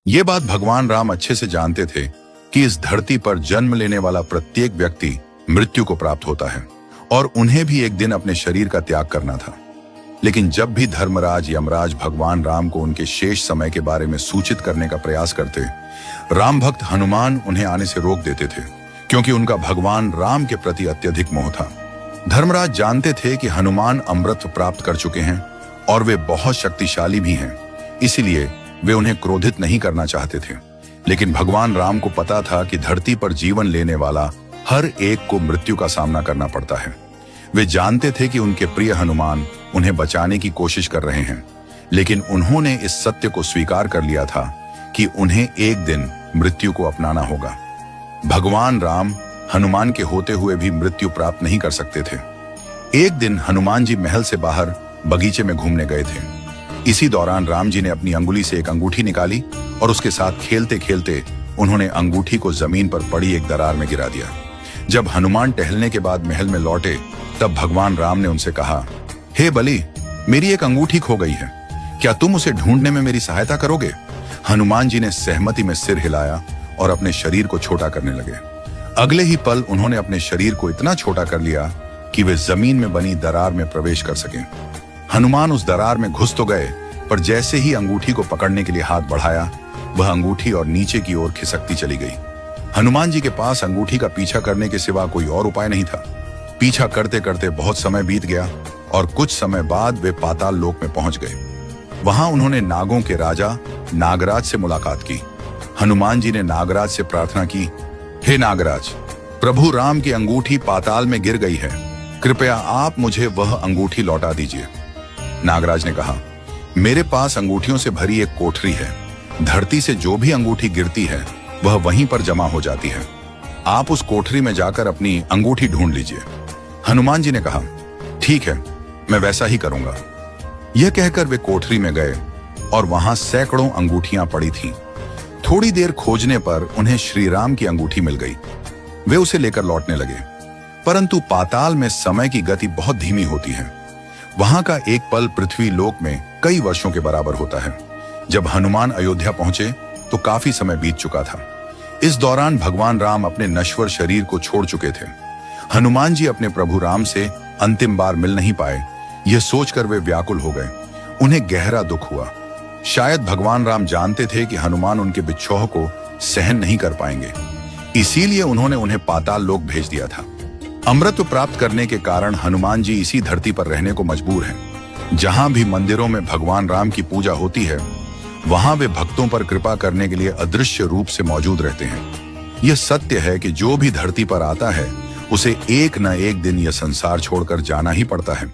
ये बात भगवान राम अच्छे से जानते थे कि इस धरती पर जन्म लेने वाला प्रत्येक व्यक्ति मृत्यु को प्राप्त होता है और उन्हें भी एक दिन अपने शरीर का त्याग करना था। लेकिन जब भी धर्मराज यमराज भगवान राम को उनके शेष समय के बारे में सूचित करने का प्रयास करते, राम भक्त हनुमान उन्हें आने से रोक देते थे, क्योंकि उनका भगवान राम के प्रति अत्यधिक मोह था। धर्मराज जानते थे कि हनुमान अमृत प्राप्त कर चुके हैं और वे बहुत शक्तिशाली भी हैं, इसीलिए वे उन्हें क्रोधित नहीं करना चाहते थे। लेकिन भगवान राम को पता था कि धरती पर जीवन लेने वाला हर एक को मृत्यु का सामना करना पड़ता है। वे जानते थे कि उनके प्रिय हनुमान उन्हें बचाने की कोशिश कर रहे हैं, लेकिन उन्होंने इस सत्य को स्वीकार कर लिया था कि उन्हें एक दिन मृत्यु को अपनाना होगा। भगवान राम हनुमान के होते हुए भी मृत्यु प्राप्त नहीं कर सकते थे। एक दिन हनुमान जी महल से बाहर बगीचे में घूमने गए थे। इसी दौरान राम जी ने अपनी अंगुली से एक अंगूठी निकाली और उसके साथ खेलते खेलते उन्होंने अंगूठी को जमीन पर पड़ी एक दरार में गिरा दिया। जब हनुमान टहलने के बाद महल में लौटे, तब भगवान राम ने उनसे कहा, हे बलि, मेरी एक अंगूठी खो गई है, क्या तुम उसे ढूंढने में मेरी सहायता करोगे? हनुमान जी ने सहमति में सिर हिलाया और अपने शरीर को छोटा करने लगे। अगले ही पल उन्होंने अपने शरीर को इतना छोटा कर लिया कि वे जमीन में बनी दरार में प्रवेश कर सके। हनुमान उस दरार में घुस तो गए, पर जैसे ही अंगूठी को पकड़ने के लिए हाथ बढ़ाया, वह अंगूठी और नीचे की ओर खिसकती चली गई। हनुमान जी के पास अंगूठी का पीछा करने के सिवा कोई और उपाय नहीं था। पीछा करते करते बहुत समय बीत गया और कुछ समय बाद वे पाताल लोक में पहुंच गए। वहां उन्होंने नागों के राजा नागराज से मुलाकात की। हनुमान जी ने नागराज से प्रार्थना की, हे नागराज, प्रभु राम की अंगूठी पाताल में गिर गई है, कृपया आप मुझे वह अंगूठी लौटा दीजिए। नागराज ने कहा, मेरे पास अंगूठियों से भरी एक कोठरी है। धरती से जो भी अंगूठी गिरती है वह वहीं पर जमा हो जाती है। आप उस कोठरी में जाकर अपनी अंगूठी ढूंढ लीजिए। हनुमान जी ने कहा, ठीक है, मैं वैसा ही करूंगा। यह कहकर वे कोठरी में गए और वहां सैकड़ों अंगूठियां पड़ी थीं। थोड़ी देर खोजने पर उन्हें श्री राम की अंगूठी मिल गई। वे उसे लेकर लौटने लगे, परंतु पाताल में समय की गति बहुत धीमी होती है। वहां का एक पल पृथ्वी लोक में कई वर्षों के बराबर होता है। जब हनुमान अयोध्या पहुंचे तो काफी समय बीत चुका था। इस दौरान भगवान राम अपने नश्वर शरीर को छोड़ चुके थे। हनुमान जी अपने प्रभु राम से अंतिम बार मिल नहीं पाए, यह सोचकर वे व्याकुल हो गए। उन्हें गहरा दुख हुआ। शायद भगवान राम जानते थे कि हनुमान उनके बिछोह को सहन नहीं कर पाएंगे, इसीलिए उन्होंने उन्हें पाताल लोक भेज दिया था। अमृत प्राप्त करने के कारण हनुमान जी इसी धरती पर रहने को मजबूर हैं। जहां भी मंदिरों में भगवान राम की पूजा होती है, वहां वे भक्तों पर कृपा करने के लिए अदृश्य रूप से मौजूद रहते हैं। यह सत्य है कि जो भी धरती पर आता है, उसे एक न एक दिन यह संसार छोड़कर जाना ही पड़ता है।